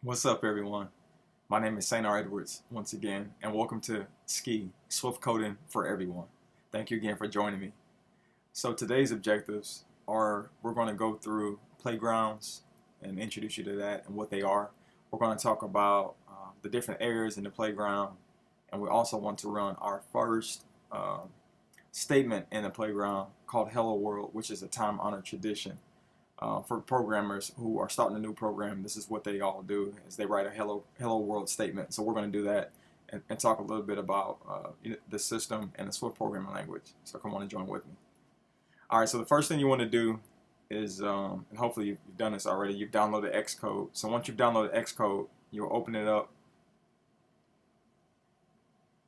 What's up, everyone? My name is Saint R. Edwards once again, and welcome to Ski Swift Coding for Everyone. Thank you again for joining me. So today's objectives are we're going to go through playgrounds and introduce you to that and what they are. We're going to talk about the different areas in the playground, and we also want to run our first statement in the playground called Hello World, which is a time-honored tradition. For programmers who are starting a new program, this is what they all do: is they write a hello world statement. So we're going to do that and talk a little bit about the system and the Swift programming language. So come on and join with me. All right. So the first thing you want to do is, and hopefully you've done this already, you've downloaded Xcode. So once you've downloaded Xcode, you'll open it up.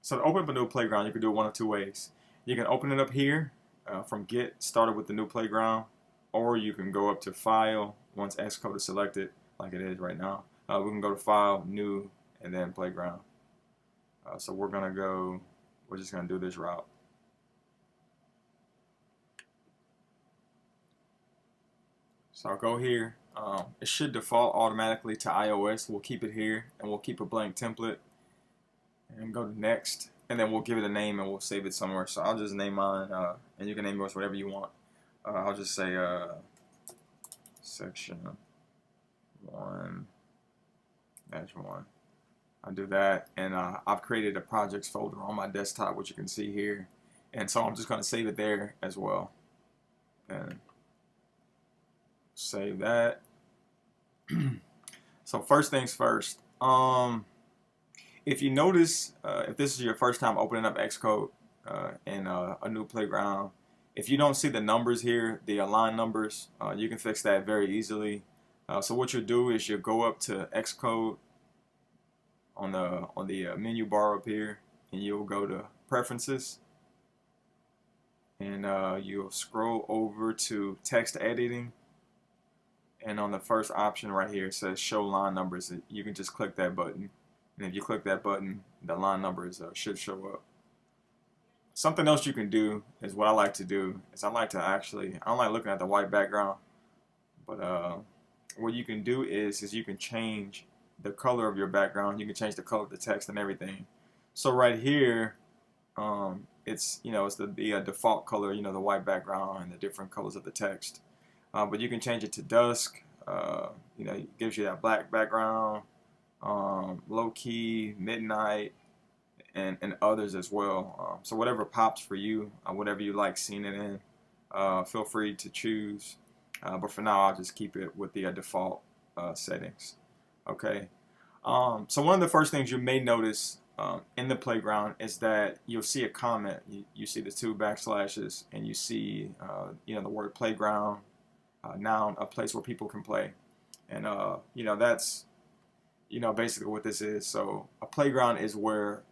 So to open up a new playground, you can do it one of two ways. You can open it up here from Get Started with the new playground, or you can go up to File once Xcode is selected, like it is right now. We can go to File, New, and then Playground. So we're just gonna do this route. So I'll go here. It should default automatically to iOS. We'll keep it here, and we'll keep a blank template, and go to Next, and then we'll give it a name, and we'll save it somewhere. So I'll just name mine, and you can name yours whatever you want. I'll just say section 1-1. I'll do that, and I've created a projects folder on my desktop, which you can see here, and so I'm just going to save it there as well, and save that. So first things first, if you notice, if this is your first time opening up Xcode in a new playground, if you don't see the numbers here, the align numbers, you can fix that very easily. So what you'll do is you'll go up to Xcode on the menu bar up here, and you'll go to Preferences, and you'll scroll over to Text Editing, and on the first option right here it says Show Line Numbers. You can just click that button, and if you click that button, the line numbers should show up. Something else you can do is what I like to do is I don't like looking at the white background, but what you can do is you can change the color of your background. You can change the color of the text and everything. So right here, it's the default color, the white background and the different colors of the text. But you can change it to dusk. It gives you that black background, low key, midnight, and others as well. So whatever pops for you, whatever you like seeing it in, feel free to choose. But for now, I'll just keep it with the default settings. Okay. So one of the first things you may notice in the playground is that you'll see a comment. You see the 2 backslashes, and you see the word playground, noun, a place where people can play, and that's basically what this is. So a playground is where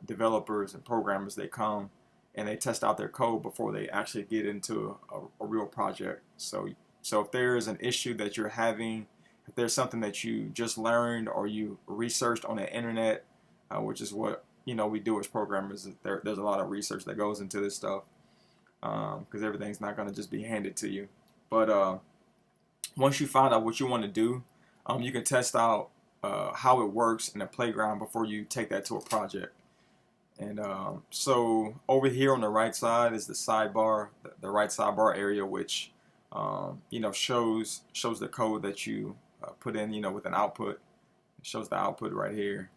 developers and programmers, they come and they test out their code before they actually get into a real project. So if there is an issue that you're having, if there's something that you just learned or you researched on the internet, which is what we do as programmers, there's a lot of research that goes into this stuff, because everything's not going to just be handed to you. But once you find out what you want to do, you can test out how it works in a playground before you take that to a project. And so over here on the right side is the sidebar, the right sidebar area, which shows the code that you put in, with an output. It shows the output right here.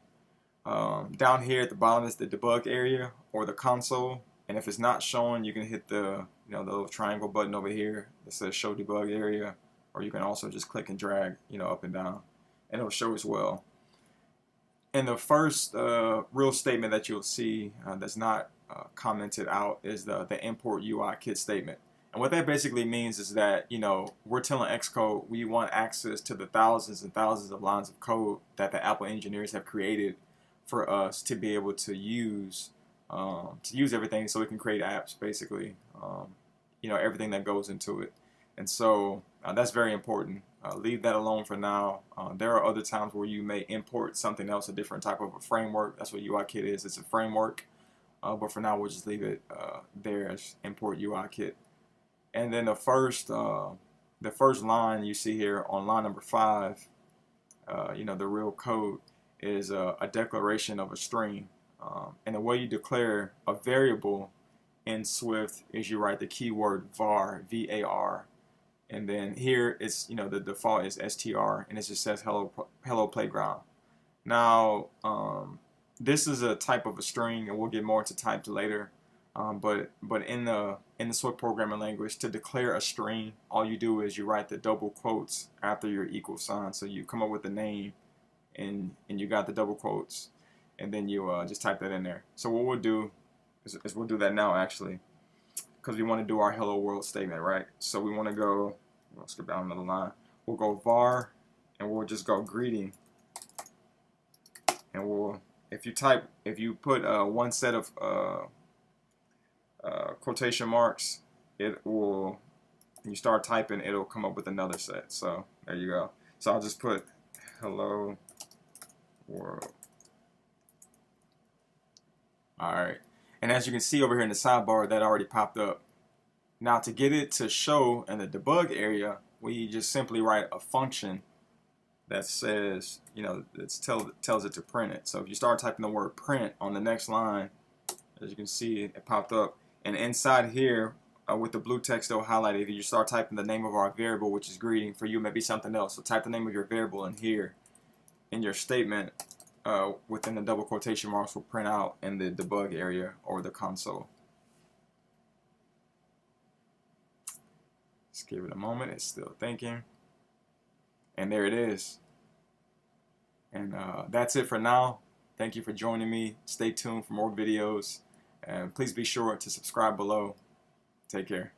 Down here at the bottom is the debug area or the console, and if it's not showing, you can hit the the little triangle button over here that says Show Debug Area, or you can also just click and drag up and down, and it'll show as well. And the first real statement that you'll see that's not commented out is the import Uikit statement. And what that basically means is that we're telling Xcode we want access to the thousands and thousands of lines of code that the Apple engineers have created for us to be able to use everything, so we can create apps, basically. Everything that goes into it. And so that's very important. Leave that alone for now. There are other times where you may import something else, a different type of a framework. That's what Uikit is. It's a framework. But for now, we'll just leave it there as import Uikit. And then the first line you see here on line number 5 you know, the real code is a declaration of a string. And the way you declare a variable in Swift is you write the keyword var, V-A-R, and then here it's, you know, the default is str, and it just says hello playground. Now, this is a type of a string, and we'll get more into types later. But in the Swift programming language, to declare a string, all you do is you write the double quotes after your equal sign. So you come up with the name, and you got the double quotes, and then you just type that in there. So what we'll do is we'll do that now, actually, because we want to do our hello world statement, right? So we want to go, we'll skip down another line. We'll go var, and we'll just go greeting, and if you put one set of quotation marks, it will, when you start typing, it'll come up with another set. So there you go. So I'll just put hello world. Alright, and as you can see over here in the sidebar, that already popped up. Now to get it to show in the debug area, we just simply write a function that says, you know, that tells it to print it. So if you start typing the word print on the next line, as you can see, it popped up. And inside here, with the blue text still highlighted, if you start typing the name of our variable, which is greeting, for you it may be something else. So type the name of your variable in here, in your statement, within the double quotation marks will print out in the debug area or the console. Just give it a moment, it's still thinking. And there it is. And that's it for now. Thank you for joining me. Stay tuned for more videos. And please be sure to subscribe below. Take care.